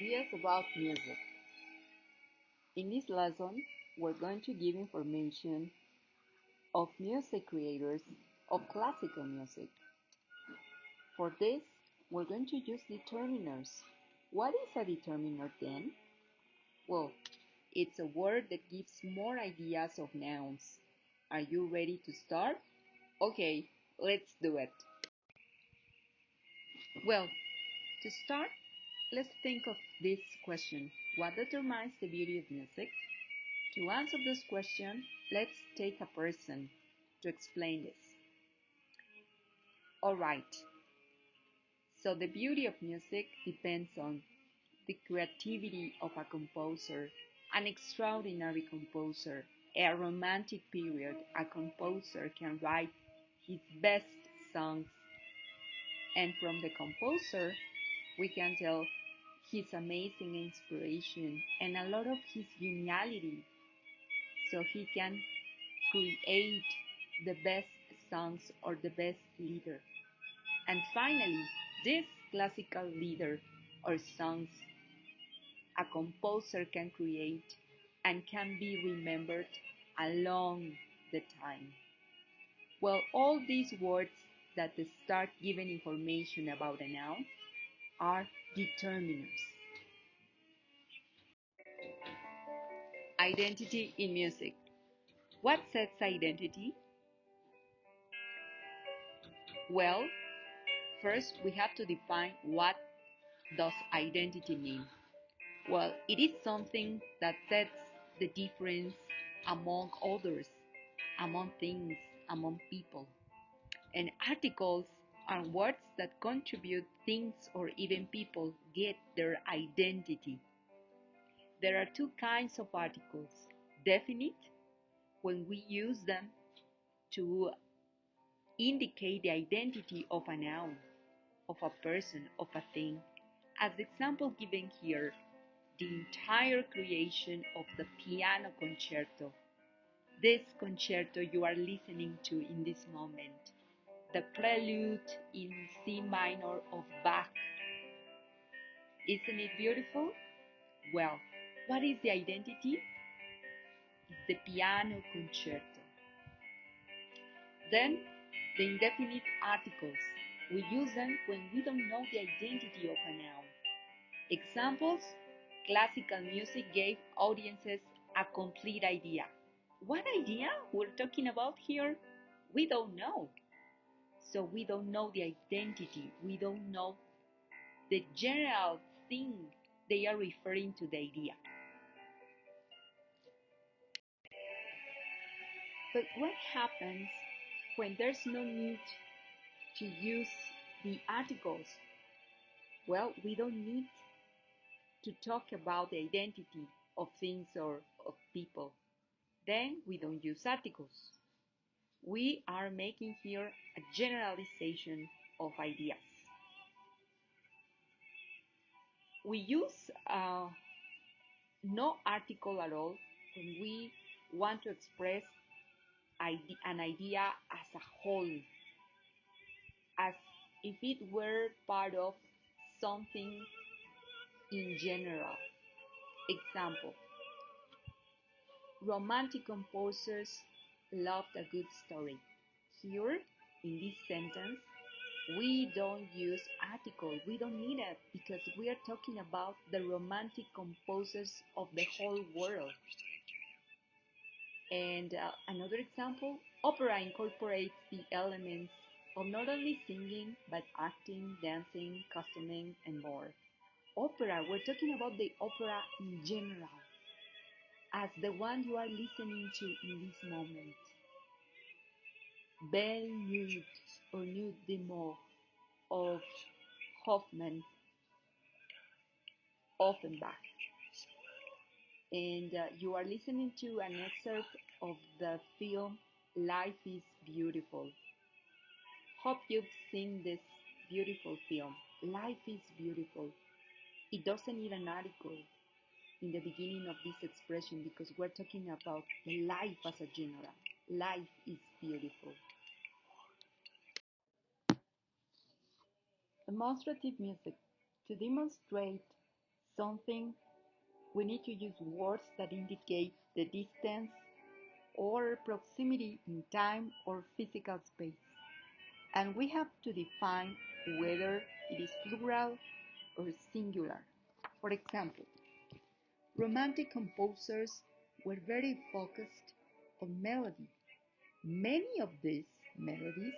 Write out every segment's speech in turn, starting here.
Ideas about music. In this lesson, we're going to give information of music creators of classical music. For this, we're going to use determiners. What is a determiner then? Well, it's a word that gives more ideas of nouns. Are you ready to start? Okay, let's do it. Well, to start, let's think of this question. What determines the beauty of music? To answer this question, let's take a person to explain this. Alright, so the beauty of music depends on the creativity of a composer, an extraordinary composer, a romantic period. A composer can write his best songs, and from the composer, we can tell his amazing inspiration and a lot of his geniality, so he can create the best songs or the best leader. And finally, this classical leader or songs a composer can create and can be remembered along the time. Well, all these words that start giving information about a noun are determiners. Identity in music. What sets identity? Well, first we have to define what does identity mean. Well, it is something that sets the difference among others, among things, among people. And articles are words that contribute things or even people get their identity. There are two kinds of articles. Definite, when we use them to indicate the identity of a noun, of a person, of a thing. As the example given here, the entire creation of the piano concerto. This concerto you are listening to in this moment. The prelude in C minor of Bach. Isn't it beautiful? Well, what is the identity? It's the piano concerto. Then, the indefinite articles. We use them when we don't know the identity of a noun. Examples: classical music gave audiences a complete idea. What idea we're talking about here? We don't know. So we don't know the identity. We don't know the general thing they are referring to, the idea. But what happens when there's no need to use the articles? Well, we don't need to talk about the identity of things or of people. Then we don't use articles. We are making here a generalization of ideas. We use no article at all when we want to express an idea as a whole, as if it were part of something in general. Example: romantic composers loved a good story. Here, in this sentence, we don't use article. We don't need it because we are talking about the romantic composers of the whole world. And another example, opera incorporates the elements of not only singing, but acting, dancing, costuming, and more. Opera, we're talking about the opera in general, as the one you are listening to in this moment. Belle Nude or Nude de Mort of Hoffmann, Offenbach. And you are listening to an excerpt of the film Life is Beautiful. Hope you've seen this beautiful film. Life is beautiful. It doesn't need an article in the beginning of this expression because we're talking about the life as a general. Life is beautiful. Demonstrative music. To demonstrate something, we need to use words that indicate the distance or proximity in time or physical space. And we have to define whether it is plural or singular. For example, romantic composers were very focused on melody. Many of these melodies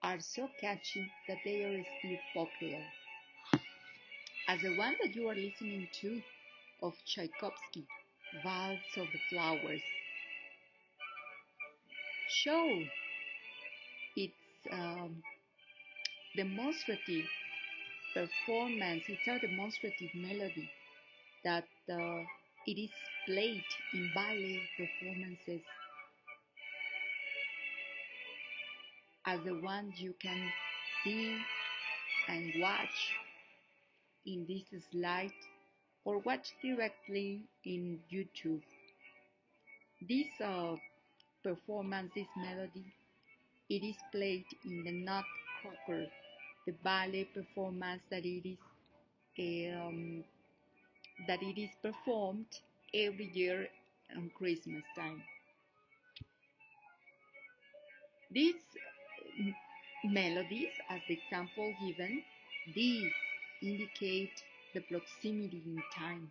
are so catchy that they are still popular, as the one that you are listening to of Tchaikovsky, Waltz of the Flowers. Show its demonstrative performance, it's a demonstrative melody that it is played in ballet performances as the one you can see and watch in this slide or watch directly in YouTube. This performance, this melody, it is played in the Nutcracker, the ballet performance that it is performed every year on Christmas time. These melodies, as the example given, these indicate the proximity in time.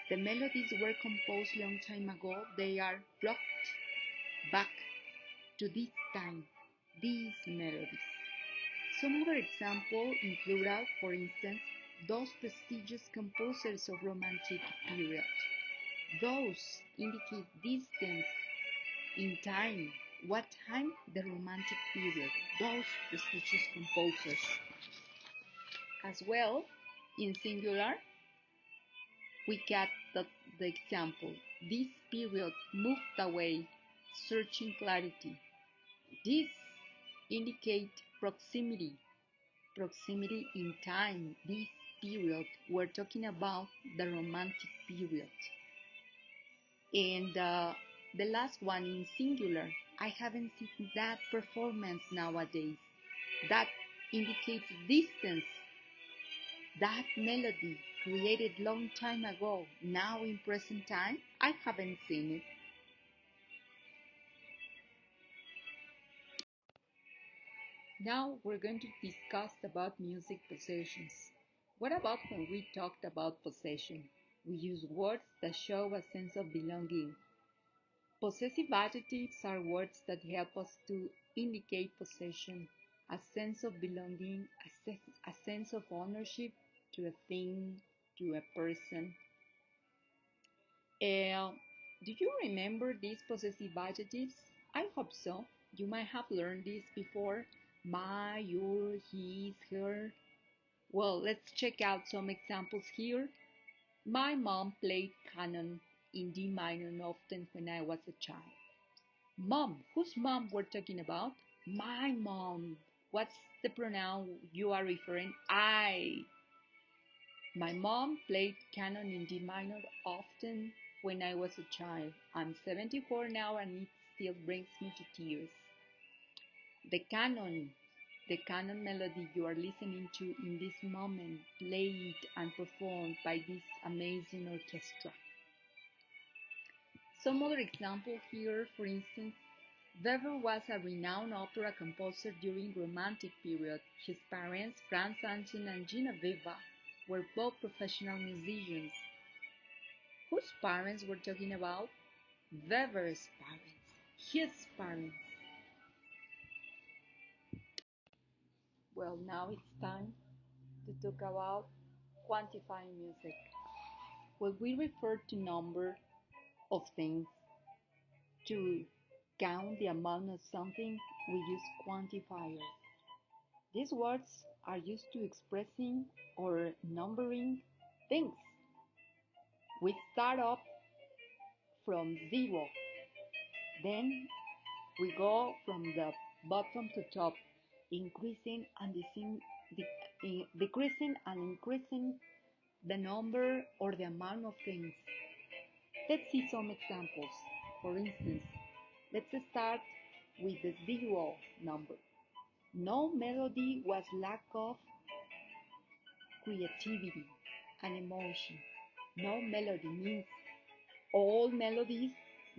The melodies were composed long time ago. They are brought back to this time, these melodies. Some other examples in plural, for instance, those prestigious composers of Romantic period. Those indicate distance in time. What time? The Romantic period. Those prestigious composers. As well, in singular, we get the example. This period moved away, searching clarity. This indicate proximity in time. This period, we're talking about the Romantic period. And the last one in singular, I haven't seen that performance nowadays. That indicates distance. That melody created long time ago, now in present time, I haven't seen it. Now we're going to discuss about music possessions. What about when we talked about possession? We use words that show a sense of belonging. Possessive adjectives are words that help us to indicate possession, a sense of belonging, a sense of ownership to a thing, to a person. Do you remember these possessive adjectives? I hope so. You might have learned this before. My, your, his, her. Well, let's check out some examples here. My mom played canon in D minor often when I was a child. Mom, whose mom we're talking about? My mom. What's the pronoun you are referring? I. My mom played canon in D minor often when I was a child. I'm 74 now and it still brings me to tears. The canon melody you are listening to in this moment, played and performed by this amazing orchestra. Some other example here, for instance, Weber was a renowned opera composer during Romantic period. His parents, Franz Anton and Genoveva, were both professional musicians. Whose parents we're talking about? Weber's parents, his parents. Well, now it's time to talk about quantifying music. When we refer to number of things to count the amount of something, we use quantifiers. These words are used to expressing or numbering things. We start up from 0, then we go from the bottom to top, increasing and decreasing and increasing the number or the amount of things. Let's see some examples. For instance, let's start with the 0 number. No melody was lack of creativity. and emotion. No melody means all melodies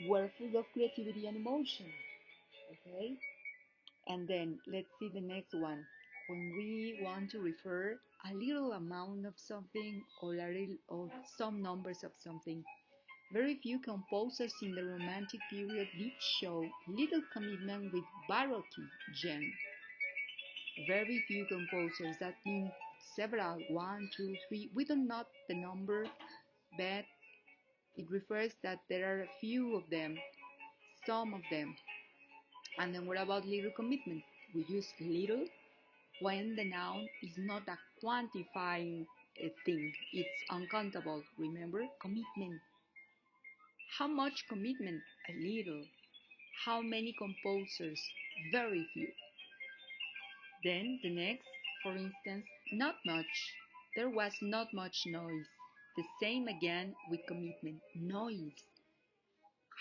were full of creativity and emotion. Okay? And then let's see the next one. When we want to refer a little amount of something or a little or some numbers of something, very few composers in the Romantic period did show little commitment with Baroque genre. Very few composers, that means several, one, two, three, we don't know the number, but it refers that there are a few of them, some of them. And then what about little commitment? We use little when the noun is not a quantifying thing, it's uncountable. Remember? Commitment. How much commitment? A little. How many composers? Very few. Then the next, for instance, not much. There was not much noise. The same again with commitment. Noise.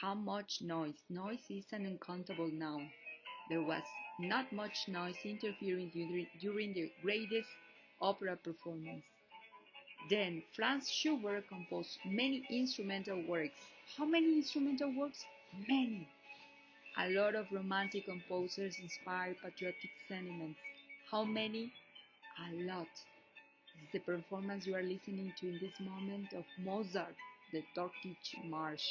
How much noise? Noise is an uncountable noun. There was not much noise interfering during the greatest opera performance. Then Franz Schubert composed many instrumental works. How many instrumental works? Many. A lot of romantic composers inspired patriotic sentiments. How many? A lot. This is the performance you are listening to in this moment of Mozart, the Turkish March.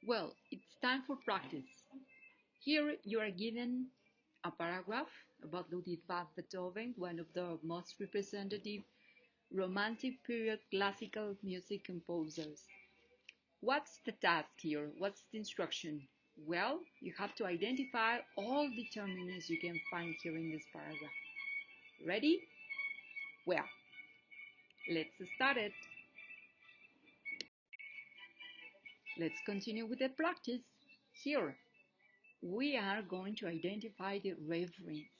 Well, it's time for practice. Here you are given a paragraph about Ludwig van Beethoven, one of the most representative Romantic period classical music composers. What's the task here? What's the instruction? Well, you have to identify all the terminus you can find here in this paragraph. Ready? Well, let's start it. Let's continue with the practice. Here, we are going to identify the reference.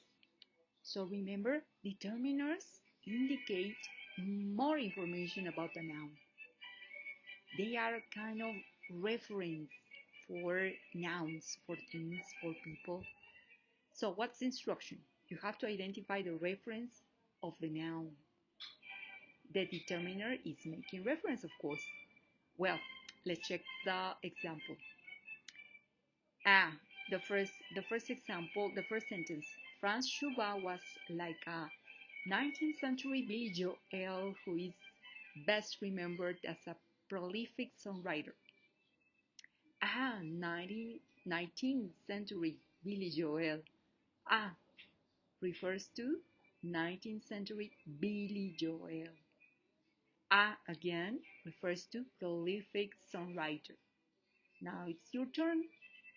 So remember, determiners indicate more information about the noun. They are kind of reference for nouns, for things, for people. So what's the instruction? You have to identify the reference of the noun. The determiner is making reference, of course. Well, let's check the example. Ah, the first example, the first sentence. Franz Schubert was like a 19th century Billy Joel who is best remembered as a prolific songwriter. Ah, 19th century Billy Joel. Ah refers to 19th century Billy Joel. Ah again refers to prolific songwriter. Now it's your turn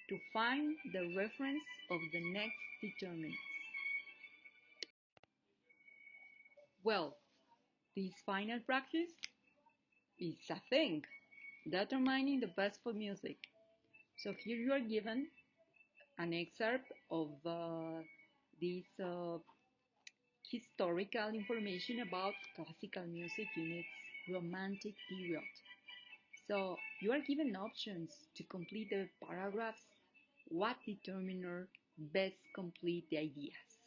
to find the reference of the next determinants. Well, this final practice is a thing, determining the best for music. So here you are given an excerpt of this historical information about classical music in its romantic period. So you are given options to complete the paragraphs. What determiner best complete the ideas?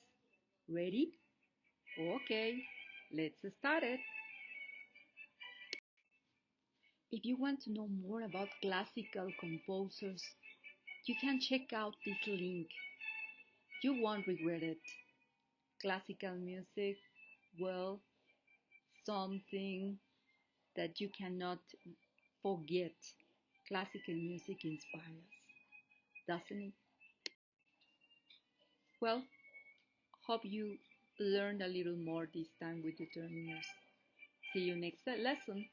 Ready? Okay, let's start it. If you want to know more about classical composers, you can check out this link. You won't regret it. Classical music, well, something that you cannot forget. Classical music inspires, doesn't it? Well, hope you learned a little more this time with determiners. See you next lesson.